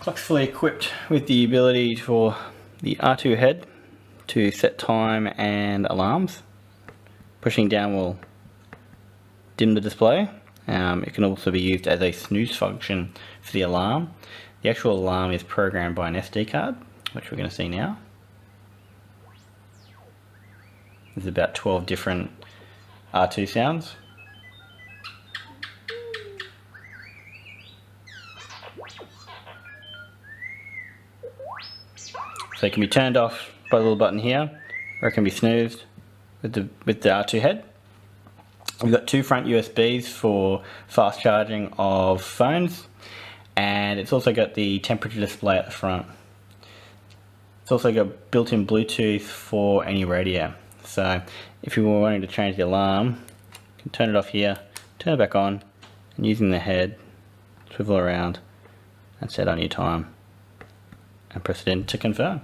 Clock's fully equipped with the ability for the R2 head to set time and alarms. Pushing down will dim the display. It can also be used as a snooze function for the alarm. The actual alarm is programmed by an SD card, which we're going to see now. There's about 12 different R2 sounds. So it can be turned off by the little button here, or it can be snoozed with the R2 head. We've got two front USBs for fast charging of phones, and it's also got the temperature display at the front. It's also got built-in Bluetooth for any radio. So if you were wanting to change the alarm, you can turn it off here, turn it back on, and using the head, swivel around and set on your time and press it in to confirm.